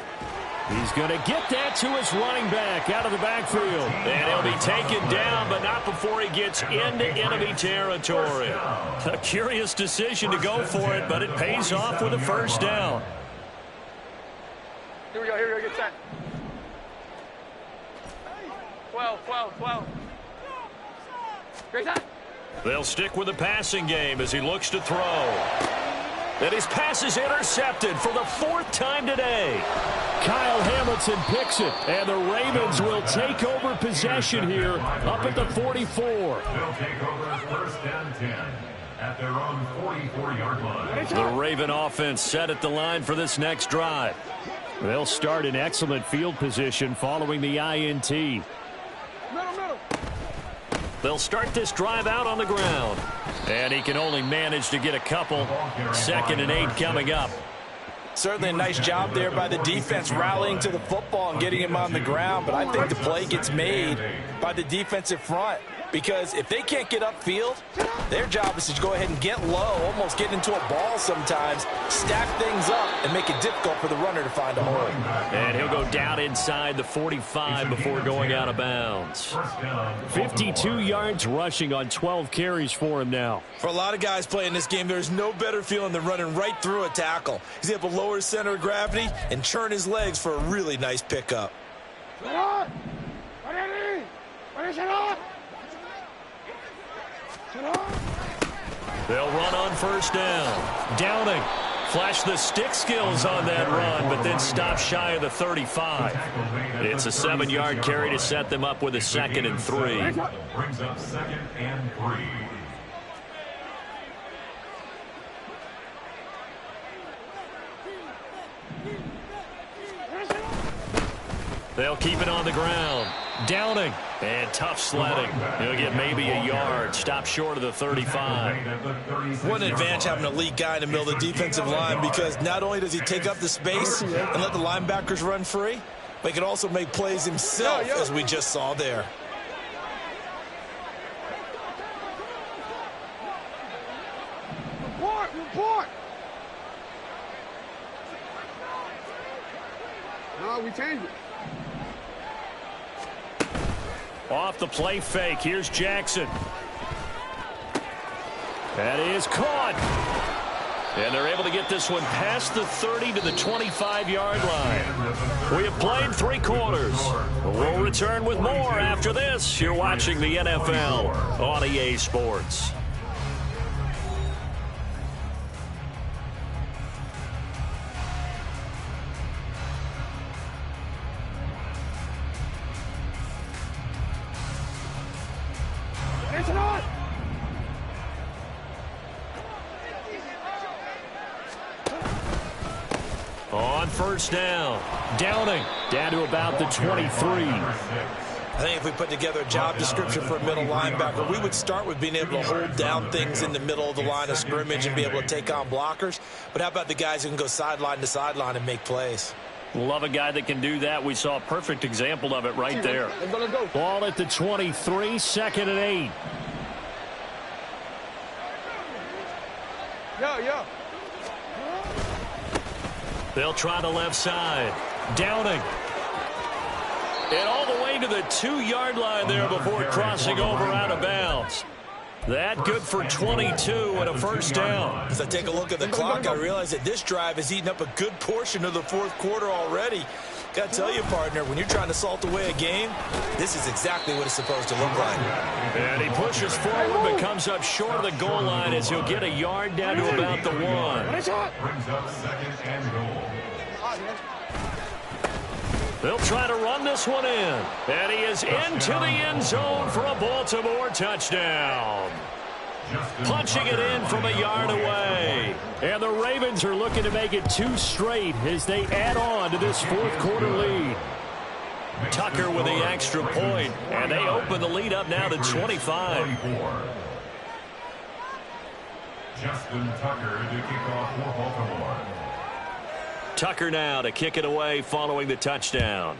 He's going to get that to his running back out of the backfield. And he'll be taken down, but not before he gets into enemy territory. A curious decision to go for it, but it pays off with a 1st down. Here we go, get set. 12, 12, 12. Great time. They'll stick with the passing game as he looks to throw. And his pass is intercepted for the 4th time today. Kyle Hamilton picks it, and the Ravens will take over possession here up at the 44. They'll take over 1st and 10 at their own 44-yard line. The Raven offense set at the line for this next drive. They'll start in excellent field position following the INT. They'll start this drive out on the ground. And he can only manage to get a couple. 2nd and 8 coming up. Certainly a nice job there by the defense rallying to the football and getting him on the ground. But I think the play gets made by the defensive front. Because if they can't get upfield, their job is to go ahead and get low, almost get into a ball sometimes, stack things up, and make it difficult for the runner to find a hole. And he'll go down inside the 45 before going out of bounds. 52 yards rushing on 12 carries for him now. For a lot of guys playing this game, there's no better feeling than running right through a tackle. He's able to lower his center of gravity and churn his legs for a really nice pickup. They'll run on first down. Downing flashed the stick skills on that run, but then stopped shy of the 35. It's a 7-yard carry to set them up with a 2nd and 3. Brings up 2nd and 3. They'll keep it on the ground. Downing. And tough sledding. He'll get maybe a yard. Stop short of the 35. What an advantage having an elite guy in the middle of the defensive line, because not only does he take up the space and let the linebackers run free, but he can also make plays himself, as we just saw there. Report! No, we changed it. Off the play fake. Here's Jackson. That is caught. And they're able to get this one past the 30 to the 25-yard line. We have played 3 quarters. We'll return with more after this. You're watching the NFL on EA Sports. On first down, Downing down to about the 23. I think if we put together a job description for a middle linebacker, we would start with being able to hold down things in the middle of the line of scrimmage and be able to take on blockers. But how about the guys who can go sideline to sideline and make plays? Love a guy that can do that. We saw a perfect example of it right there. Ball at the 23, 2nd and 8. Yo. They'll try the left side. Downing. And all the way to the 2-yard line there before crossing over out of bounds. That good for 22 and a first down. As I take a look at the clock, I realize that this drive has eaten up a good portion of the 4th quarter already. Got to tell you, partner, when you're trying to salt away a game, this is exactly what it's supposed to look like. And he pushes forward but comes up short of the goal line as he'll get a yard down to about the 1. Brings up 2nd and goal. They'll try to run this one in. And he is into the end zone for a Baltimore touchdown. Punching it in from a yard away. And the Ravens are looking to make it 2 straight as they add on to this 4th quarter lead. Tucker with the extra point, and they open the lead up now to 25. Justin Tucker to kick off for Baltimore. Tucker now to kick it away following the touchdown.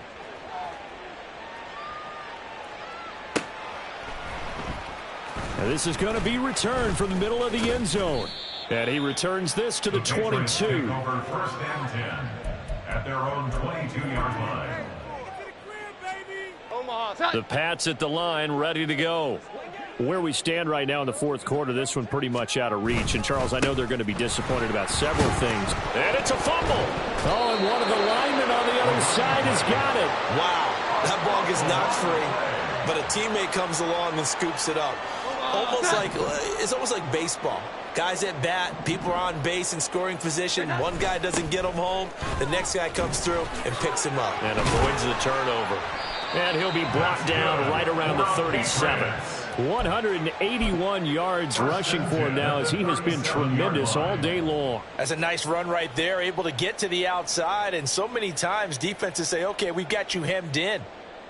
And this is going to be returned from the middle of the end zone. And he returns this to the 22. Over 1st and 10 at their own 22-yard line. The Pats at the line, ready to go. Where we stand right now in the 4th quarter, this one pretty much out of reach. And, Charles, I know they're going to be disappointed about several things. And it's a fumble. Oh, and one of the linemen on the other side has got it. Wow, that ball gets knocked free, but a teammate comes along and scoops it up. It's almost like baseball. Guys at bat, people are on base in scoring position. One guy doesn't get them home. The next guy comes through and picks him up. And avoids the turnover. And he'll be brought down right around the 37. 181 yards rushing for him now, as he has been tremendous all day long. That's a nice run right there, able to get to the outside. And so many times defenses say, okay, we've got you hemmed in.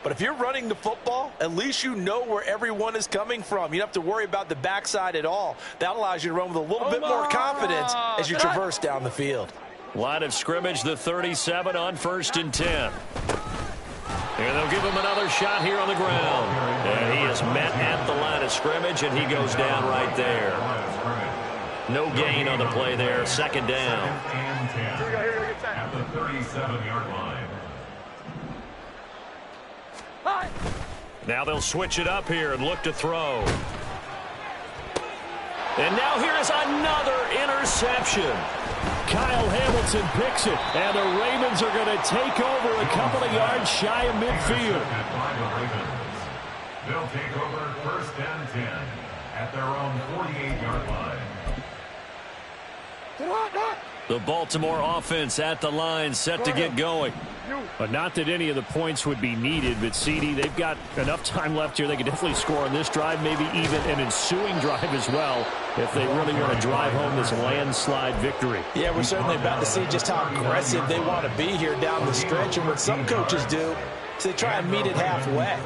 But if you're running the football, at least you know where everyone is coming from. You don't have to worry about the backside at all. That allows you to run with a little bit more confidence as you traverse down the field. Line of scrimmage, the 37 on 1st and 10. And they'll give him another shot here on the ground. And he is met at the line of scrimmage, and he goes down right there. No gain on the play there. 2nd down. At the 37-yard line. Now they'll switch it up here and look to throw. And now here is another interception. Kyle Hamilton picks it, and the Ravens are going to take over a couple of yards shy of midfield. They'll take over 1st and 10 at their own 48-yard line. The Baltimore offense at the line, set to get going. But not that any of the points would be needed, but CD, they've got enough time left here. They can definitely score on this drive, maybe even an ensuing drive as well, if they really want to drive home this landslide victory. Yeah, we're certainly about to see just how aggressive they want to be here down the stretch. And what some coaches do is they try and meet it halfway,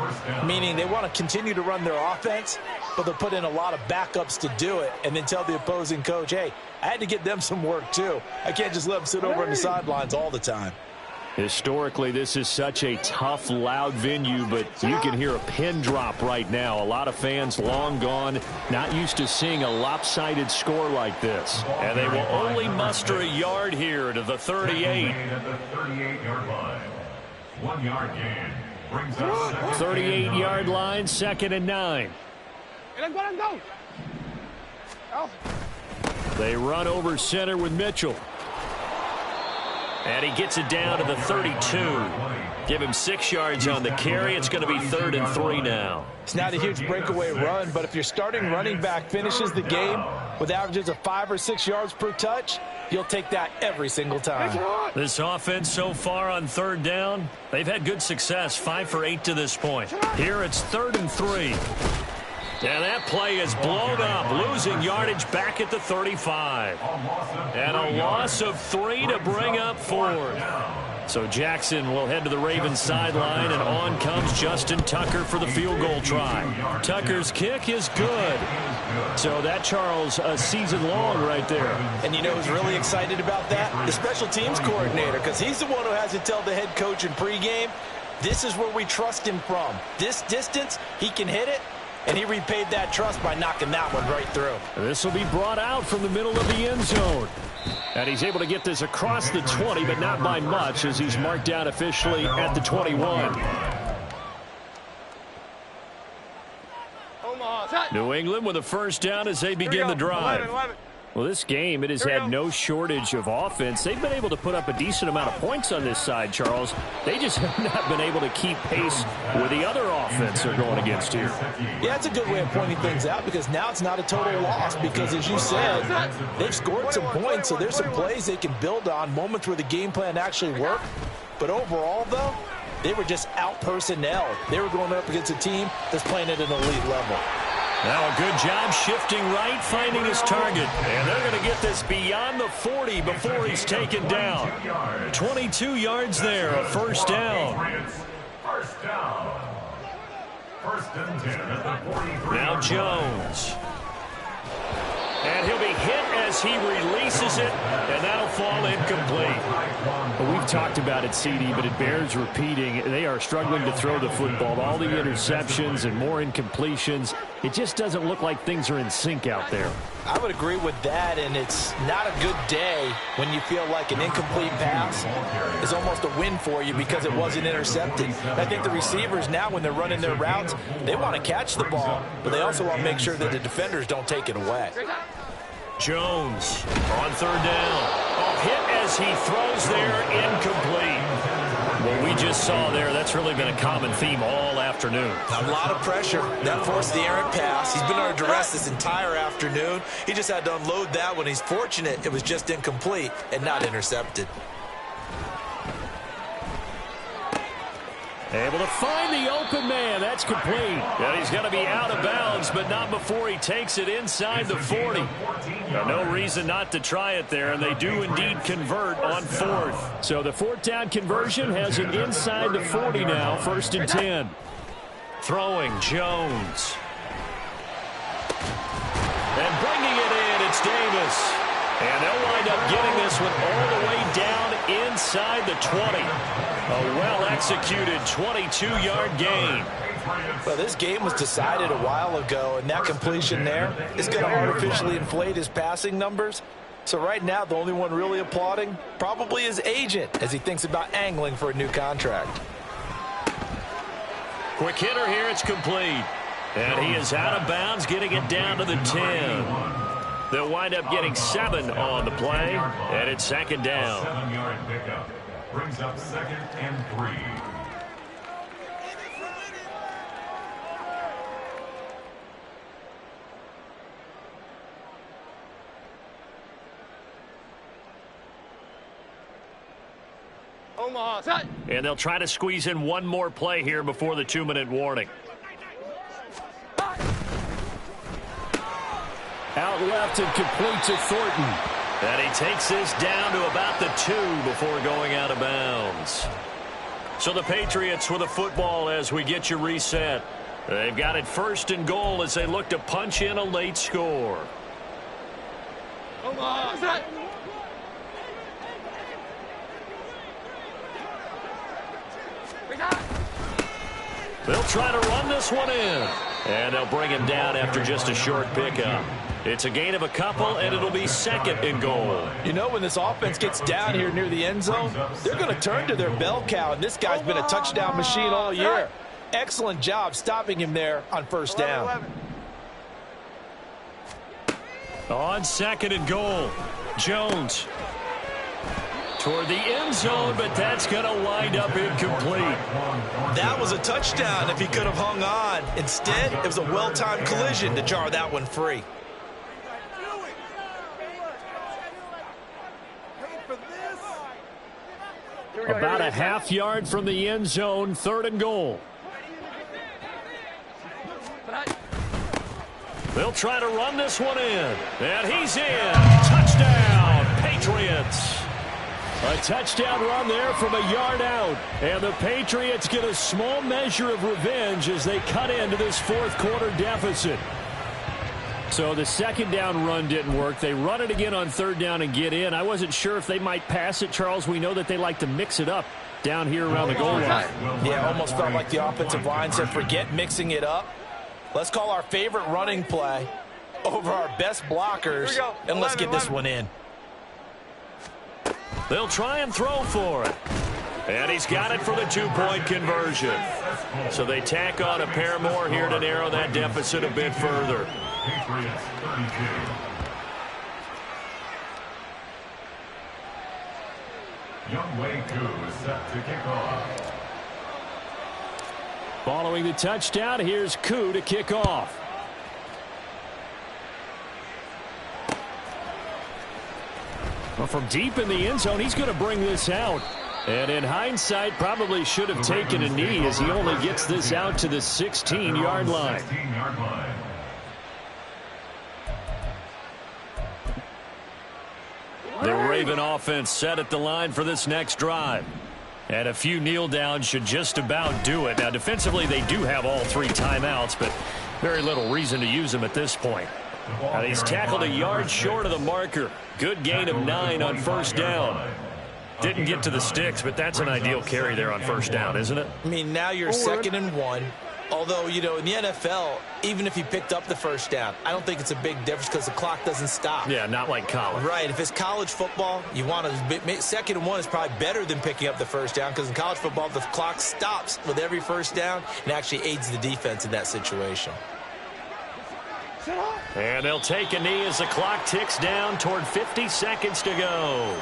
meaning they want to continue to run their offense, but they'll put in a lot of backups to do it, and then tell the opposing coach, hey, I had to get them some work too. I can't just let them sit over on the sidelines all the time. Historically, this is such a tough, loud venue, but you can hear a pin drop right now. A lot of fans long gone, not used to seeing a lopsided score like this. And they will only muster a yard here to the 38. At the 38-yard line. 1 yard gain brings us 38-yard line, 2nd and 9. They run over center with Mitchell. And he gets it down to the 32. Give him 6 yards on the carry. It's going to be 3rd and 3 now. It's not a huge breakaway run, but if your starting running back finishes the game with averages of 5 or 6 yards per touch, you'll take that every single time. This offense so far on 3rd down, they've had good success, 5 for 8 to this point. Here it's 3rd and 3. And that play is blown up, losing yardage back at the 35. And a loss of 3 to bring up 4th. So Jackson will head to the Ravens sideline, and on comes Justin Tucker for the field goal try. Tucker's kick is good. So that, Charles, a season long right there. And you know who's really excited about that? The special teams coordinator, because he's the one who has to tell the head coach in pregame, this is where we trust him from. This distance, he can hit it. And he repaid that trust by knocking that one right through. This will be brought out from the middle of the end zone. And he's able to get this across the 20, but not by much, as he's marked down officially at the 21. New England with a 1st down as they begin the drive. Well, this game, it has had no shortage of offense. They've been able to put up a decent amount of points on this side, Charles. They just have not been able to keep pace with the other offense they're going against here. Yeah, that's a good way of pointing things out, because now it's not a total loss, because as you said, they've scored some points, so there's some plays they can build on, moments where the game plan actually worked. But overall, though, they were just out-personnel. They were going up against a team that's playing at an elite level. Now a good job shifting right, finding his target. And they're going to get this beyond the 40 before he's taken down. 22 yards there, a 1st down. 1st down. 1st and 10 at the 43. Now Jones. And he'll be hit as he releases it, and that'll fall incomplete. Well, we've talked about it, CD, but it bears repeating. They are struggling to throw the football. All the interceptions and more incompletions. It just doesn't look like things are in sync out there. I would agree with that, and it's not a good day when you feel like an incomplete pass is almost a win for you because it wasn't intercepted. I think the receivers now, when they're running their routes, they want to catch the ball, but they also want to make sure that the defenders don't take it away. Jones on 3rd down. Oh, hit as he throws there, incomplete. What we just saw there, that's really been a common theme all afternoon. A lot of pressure. That forced the errant pass. He's been under duress this entire afternoon. He just had to unload that one. He's fortunate it was just incomplete and not intercepted. Able to find the open man. That's complete. And he's going to be out of bounds, but not before he takes it inside the 40. No reason not to try it there, and they do indeed convert on fourth. So the fourth down conversion has him inside the 40 now, 1st and 10. Throwing Jones. And bringing it in, it's Davis. And they'll wind up getting this one all the way down inside the 20. A well-executed 22-yard gain. Well, this game was decided a while ago, and that completion there is going to artificially inflate his passing numbers. So right now, the only one really applauding probably his agent as he thinks about angling for a new contract. Quick hitter here, it's complete. And he is out of bounds, getting it down to the 10. They'll wind up getting 7 on the play, and it's 2nd down. 7-yard pickup brings up 2nd and 3. And they'll try to squeeze in one more play here before the 2-minute warning. Out left and complete to Thornton. And he takes this down to about the 2 before going out of bounds. So the Patriots with the football as we get you reset. They've got it 1st and goal as they look to punch in a late score. They'll try to run this one in. And they'll bring him down after just a short pickup. It's a gain of a couple, and it'll be 2nd and goal. You know, when this offense gets down here near the end zone, they're going to turn to their bell cow, and this guy's been a touchdown machine all year. Excellent job stopping him there on 1st down. On 2nd and goal, Jones toward the end zone, but that's going to wind up incomplete. That was a touchdown if he could have hung on. Instead, it was a well-timed collision to jar that one free. About a half yard from the end zone, 3rd and goal. They'll try to run this one in. And he's in. Touchdown, Patriots. A touchdown run there from a yard out. And the Patriots get a small measure of revenge as they cut into this 4th quarter deficit. So the 2nd down run didn't work. They run it again on 3rd down and get in. I wasn't sure if they might pass it, Charles. We know that they like to mix it up down here around the goal line. Yeah, almost felt like the offensive line said, forget mixing it up. Let's call our favorite running play over our best blockers, and let's get this one in. They'll try and throw for it. And he's got it for the 2-point conversion. So they tack on a pair more here to narrow that deficit a bit further. Patriots 32. Younghoe Koo is set to kick off. Following the touchdown, here's Koo to kick off. Well, from deep in the end zone, he's going to bring this out. And in hindsight, probably should have taken a knee as he only gets this out to the 16-yard line. The Raven offense set at the line for this next drive. And a few kneel downs should just about do it. Now, defensively, they do have all 3 timeouts, but very little reason to use them at this point. And he's tackled a yard short of the marker. Good gain of 9 on 1st down. Didn't get to the sticks, but that's an ideal carry there on 1st down, isn't it? I mean, now you're 2nd and 1. Although, you know, in the NFL, even if he picked up the 1st down, I don't think it's a big difference because the clock doesn't stop. Yeah, not like college. Right. If it's college football, you want to 2nd and 1 is probably better than picking up the 1st down because in college football, the clock stops with every 1st down and actually aids the defense in that situation. And they'll take a knee as the clock ticks down toward 50 seconds to go.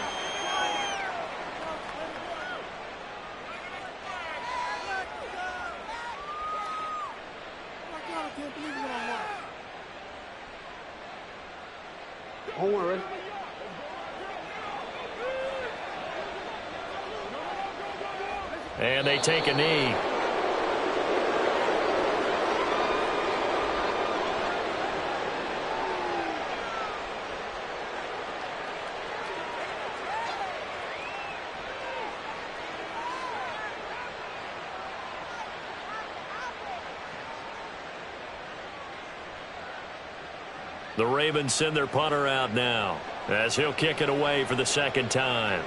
Hold on, ready? And they take a knee. The Ravens send their punter out now as he'll kick it away for the second time.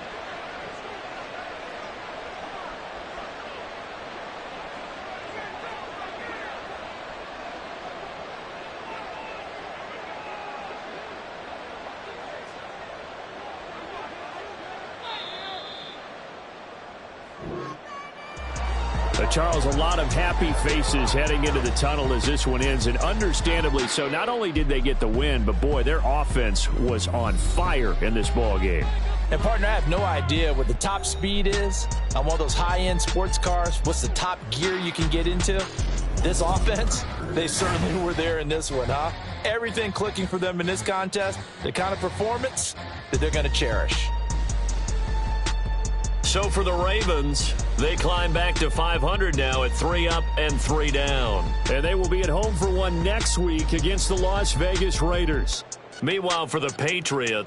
Charles, a lot of happy faces heading into the tunnel as this one ends, and understandably so. Not only did they get the win, but, boy, their offense was on fire in this ball game. And, partner, I have no idea what the top speed is on one of those high-end sports cars. What's the top gear you can get into? This offense, they certainly were there in this one, huh? Everything clicking for them in this contest, the kind of performance that they're going to cherish. So for the Ravens, they climb back to 500 now at 3 up and 3 down. And they will be at home for one next week against the Las Vegas Raiders. Meanwhile, for the Patriots,